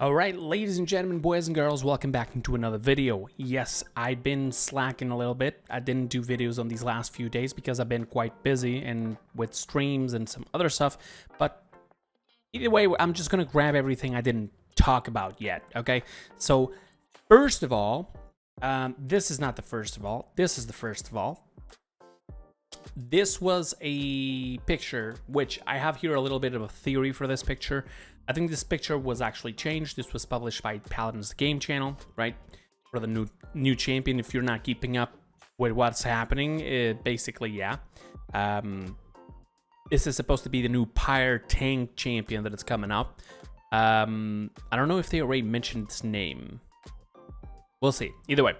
Alright, ladies and gentlemen, boys and girls, welcome back into another video. Yes, I've been slacking a little bit. I didn't do videos on these last few days because I've been quite busy and with streams and some other stuff. But either way, I'm just gonna grab everything I didn't talk about yet, okay? So, first of all, this is not the first of all. This is the first of all. This was a picture, which I have here a little bit of a theory for this picture. I think this picture was actually changed. This was published by Paladin's Game channel, right? For the new champion. If you're not keeping up with what's happening, basically, yeah. This is supposed to be the new Pyre tank champion that is coming up. I don't know if they already mentioned its name. We'll see. Either way.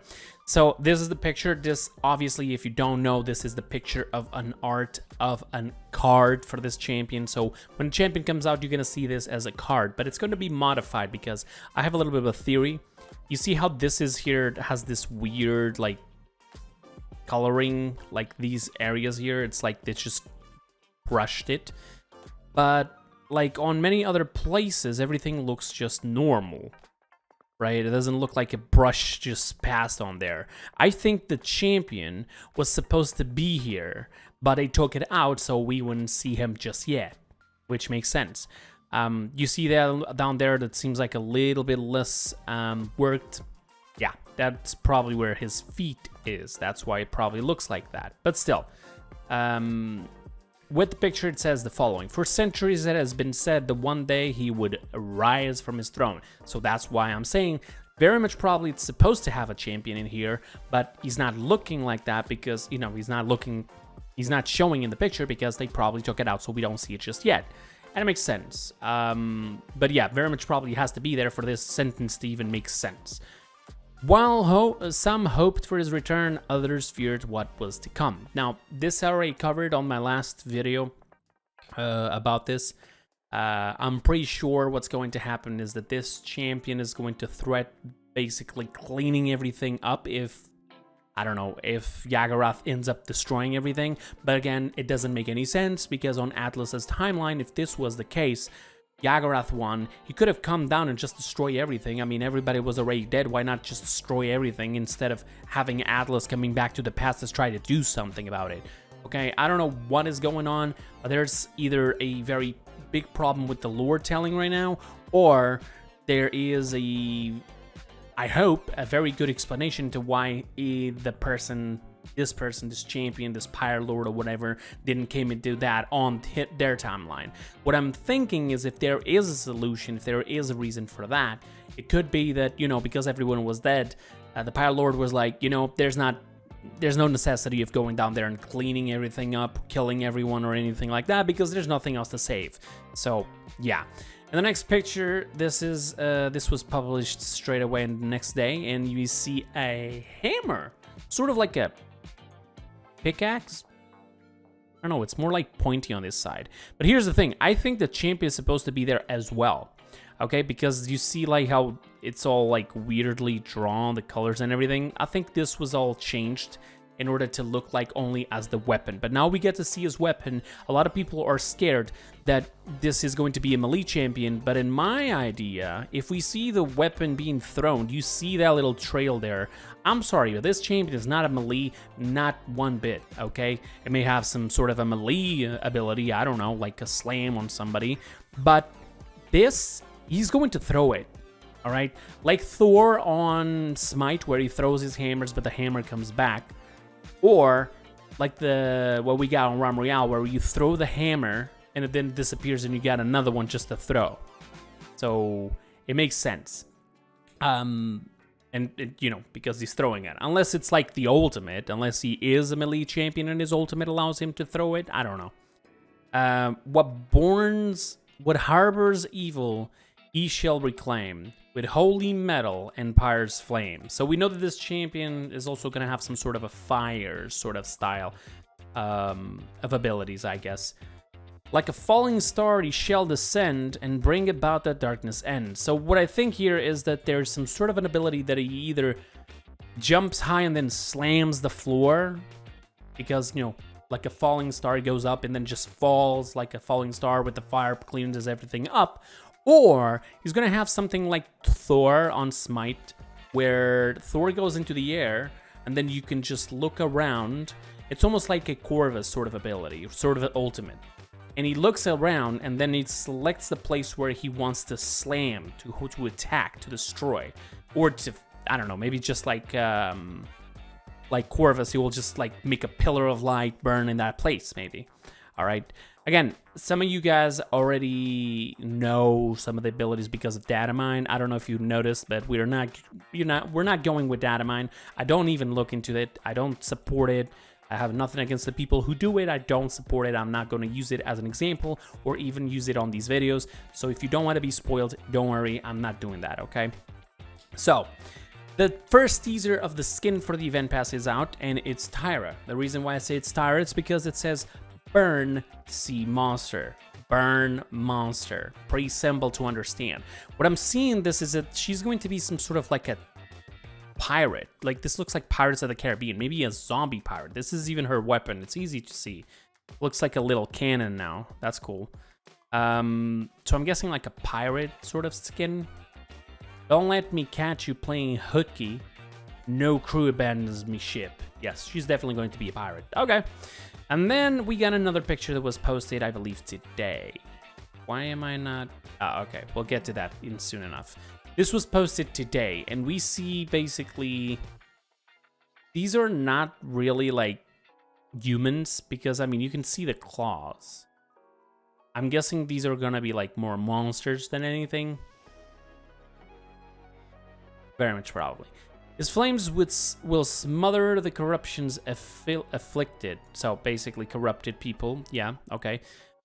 So this is the picture. This, obviously, if you don't know, this is the picture of an art of a card for this champion. So when the champion comes out, you're going to see this as a card, but it's going to be modified because I have a little bit of a theory. You see how this is here? It has this weird, like, coloring, like these areas here. It's like they just brushed it. But like on many other places, everything looks just normal. Right? It doesn't look like a brush just passed on there. I think the champion was supposed to be here, but they took it out so we wouldn't see him just yet, which makes sense. You see that down there that seems like a little bit less worked. Yeah, that's probably where his feet is. That's why it probably looks like that. But still, with the picture, it says the following. For centuries, it has been said that one day he would rise from his throne. So that's why I'm saying very much probably it's supposed to have a champion in here, but he's not looking like that because, you know, he's not showing in the picture because they probably took it out so we don't see it just yet. And it makes sense. But yeah, very much probably has to be there for this sentence to even make sense. While some hoped for his return, others feared what was to come. Now, this I already covered on my last video about this. I'm pretty sure what's going to happen is that this champion is going to threat basically cleaning everything up if, I don't know, if Yagarath ends up destroying everything. But again, it doesn't make any sense because on Atlas's timeline, if this was the case, Yagarath won. He could have come down and just destroy everything. I mean, everybody was already dead. Why not just destroy everything instead of having Atlas coming back to the past to try to do something about it? Okay, I don't know what is going on. There's either a very big problem with the lore telling right now, or there is I hope, a very good explanation to why this champion, this Pyre Lord or whatever, didn't came and do that on their timeline. What I'm thinking is if there is a solution, if there is a reason for that, it could be that, you know, because everyone was dead, the Pyre Lord was like, you know, there's no necessity of going down there and cleaning everything up, killing everyone or anything like that, because there's nothing else to save. So, yeah. And the next picture, this was published straight away the next day, and you see a hammer, sort of like a pickaxe. I don't know, it's more like pointy on this side. But here's the thing, I think the champion is supposed to be there as well. Okay, because you see like how it's all like weirdly drawn, the colors and everything. I think this was all changed in order to look like only as the weapon. But now we get to see his weapon. A lot of people are scared that this is going to be a melee champion, but in my idea, if we see the weapon being thrown, you see that little trail there. I'm sorry, but this champion is not a melee, not one bit, okay? It may have some sort of a melee ability, I don't know, like a slam on somebody, but this, he's going to throw it, all right? Like Thor on Smite, where he throws his hammers, but the hammer comes back. Or like what we got on Realm Royale, where you throw the hammer and it then disappears and you got another one just to throw. So it makes sense. And you know, because he's throwing it. Unless it's like the ultimate, unless he is a melee champion and his ultimate allows him to throw it. I don't know. What harbors evil, he shall reclaim. With holy metal and Pyre's flame. So we know that this champion is also going to have some sort of a fire sort of style of abilities, I guess. Like a falling star, he shall descend and bring about that darkness end. So what I think here is that there's some sort of an ability that he either jumps high and then slams the floor. Because, you know, like a falling star, he goes up and then just falls like a falling star with the fire, cleans everything up. Or he's gonna have something like Thor on Smite, where Thor goes into the air, and then you can just look around. It's almost like a Corvus sort of ability, sort of an ultimate. And he looks around, and then he selects the place where he wants to slam, to attack, to destroy, or to, I don't know, maybe just like Corvus, he will just like make a pillar of light burn in that place, maybe. All right. Again, some of you guys already know some of the abilities because of data mine. I don't know if you noticed, but we're not going with data mine. I don't even look into it. I don't support it. I have nothing against the people who do it. I don't support it. I'm not going to use it as an example or even use it on these videos. So if you don't want to be spoiled, don't worry. I'm not doing that, okay? So the first teaser of the skin for the event pass is out, and it's Pyre. The reason why I say it's Pyre is because it says burn sea monster. Burn monster. Pretty simple to understand. What I'm seeing this is that she's going to be some sort of like a pirate. Like, this looks like Pirates of the Caribbean, maybe a zombie pirate. This is even her weapon. It's easy to see. Looks like a little cannon now. That's cool. So I'm guessing like a pirate sort of skin. Don't let me catch you playing hooky. No crew abandons me ship. Yes, she's definitely going to be a pirate. Okay. And then we got another picture that was posted, I believe, today. Why am I not? Oh, okay. We'll get to that in soon enough. This was posted today, and we see basically these are not really like humans because, I mean, you can see the claws. I'm guessing these are gonna be like more monsters than anything. Very much probably. His flames will smother the corruptions afflicted. So basically corrupted people. Yeah, okay.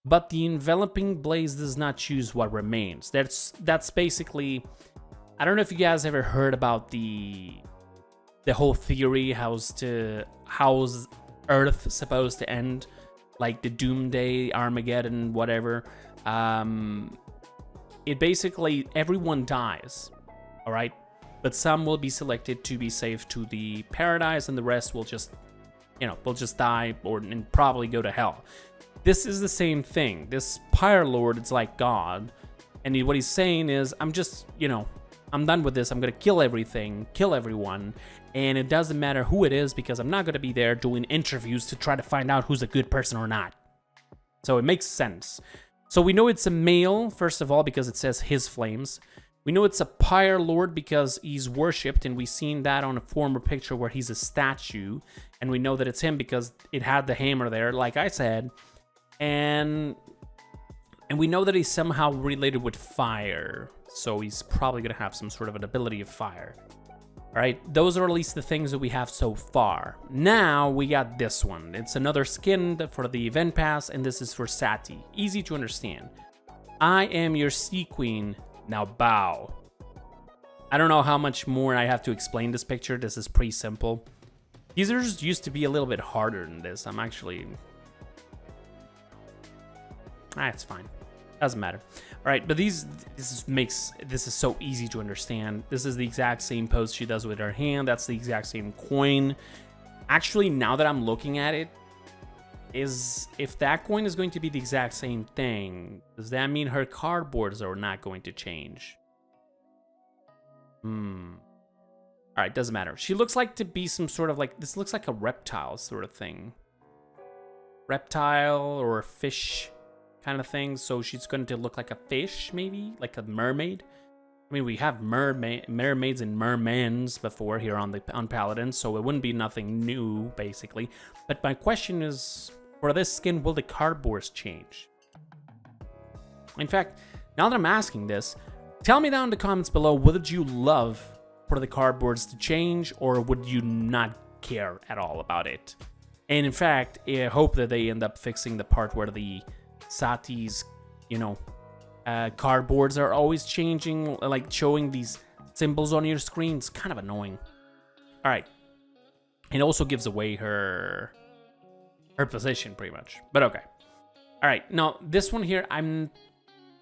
But the enveloping blaze does not choose what remains. That's basically, I don't know if you guys ever heard about the whole theory how's Earth supposed to end, like the Doomsday, Armageddon, whatever. It basically, everyone dies, all right? But some will be selected to be saved to the paradise, and the rest will just, will just die and probably go to hell. This is the same thing. This Pyre Lord is like God, and what he's saying is, I'm just, I'm done with this. I'm gonna kill everything, kill everyone, and it doesn't matter who it is because I'm not gonna be there doing interviews to try to find out who's a good person or not. So it makes sense. So we know it's a male, first of all, because it says his flames. We know it's a Pyre Lord because he's worshipped, and we've seen that on a former picture where he's a statue, and we know that it's him because it had the hammer there, like I said, and we know that he's somehow related with fire, so he's probably gonna have some sort of an ability of fire. All right, those are at least the things that we have so far. Now we got this one. It's another skin for the event pass, and this is for Sati. Easy to understand. I am your sea queen. Now bow. I don't know how much more I have to explain this picture. This is pretty simple. Teasers used to be a little bit harder than this. I'm actually... it's fine. Doesn't matter. All right, but this is so easy to understand. This is the exact same pose she does with her hand. That's the exact same coin. Actually, now that I'm looking at it, if that coin is going to be the exact same thing, does that mean her cardboards are not going to change? All right, doesn't matter. She looks like to be some sort of like, this looks like a reptile sort of thing. Reptile or a fish kind of thing. So she's going to look like a fish, maybe like a mermaid. I mean, we have mermaids and mermans before here on Paladin, so it wouldn't be nothing new, basically. But my question is, for this skin, will the cardboards change? In fact, now that I'm asking this, tell me down in the comments below, would you love for the cardboards to change, or would you not care at all about it? And in fact, I hope that they end up fixing the part where the Sati's, cardboards are always changing, like showing these symbols on your screen. It's kind of annoying. All right. It also gives away her position pretty much, but okay. All right, now this one here, I'm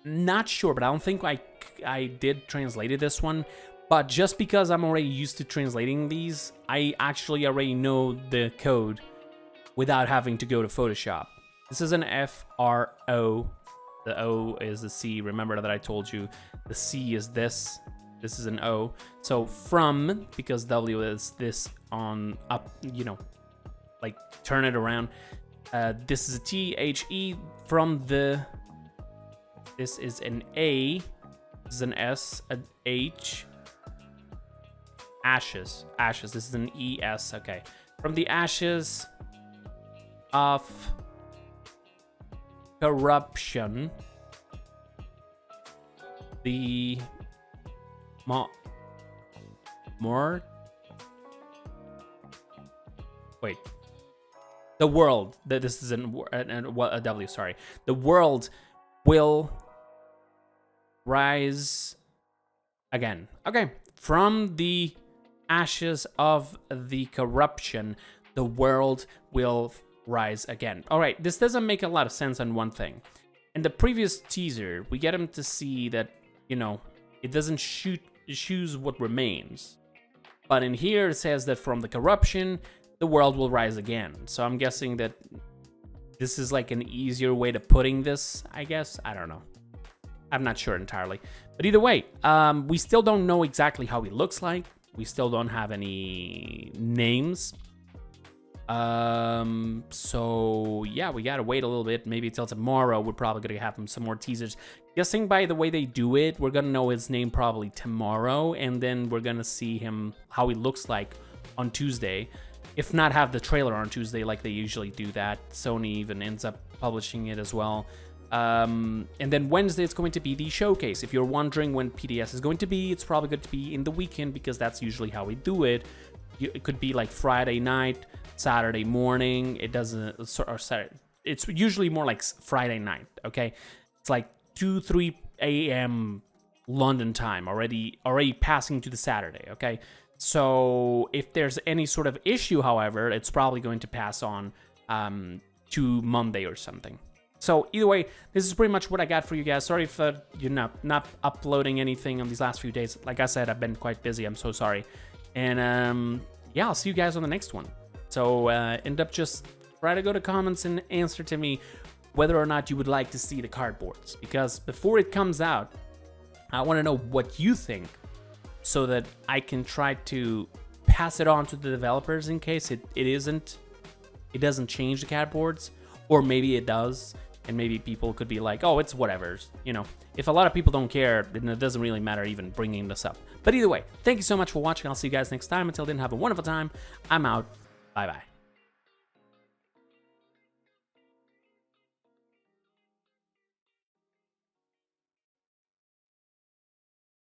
not sure, but I don't think I did translated this one, but just because I'm already used to translating these, I actually already know the code without having to go to Photoshop. This is an FRO The O is the C. Remember that I told you the C is this. This is an O. So from, because W is this on up, you know, like turn it around. This is a T, H, E. From the, this is an A. This is an S, an H. Ashes. Ashes. This is an E, S. Okay. From the ashes of corruption, the the world, this is a W, sorry. The world will rise again. Okay. From the ashes of the corruption, the world will rise again. All right, this doesn't make a lot of sense on one thing. In the previous teaser, we get him to see that, you know, it doesn't choose what remains. But in here, it says that from the corruption, the world will rise again. So I'm guessing that this is like an easier way to putting this, I guess. I don't know. I'm not sure entirely. But either way, we still don't know exactly how he looks like. We still don't have any names. So yeah, we gotta wait a little bit, maybe till tomorrow. We're probably gonna have some more teasers. Guessing by the way they do it, we're gonna know his name probably tomorrow, and then we're gonna see him, how he looks like on Tuesday. If not have the trailer on Tuesday like they usually do that. Sony even ends up publishing it as well. And then Wednesday it's going to be the showcase. If you're wondering when PDS is going to be, it's probably going to be in the weekend, because that's usually how we do it. It could be like Friday night, Saturday morning. It doesn't, or Saturday. It's usually more like Friday night, okay? It's like 2-3 a.m. London time, already passing to the Saturday, okay? So if there's any sort of issue, however, it's probably going to pass on to Monday or something. So either way, this is pretty much what I got for you guys. Sorry for not uploading anything on these last few days. Like I said, I've been quite busy. I'm so sorry. And yeah, I'll see you guys on the next one. So end up just try to go to comments and answer to me whether or not you would like to see the cardboards. Because before it comes out, I want to know what you think, so that I can try to pass it on to the developers in case it doesn't change the cardboards, or maybe it does. And maybe people could be like, oh, it's whatever. You know, if a lot of people don't care, then it doesn't really matter even bringing this up. But either way, thank you so much for watching. I'll see you guys next time. Until then, have a wonderful time. I'm out. Bye-bye.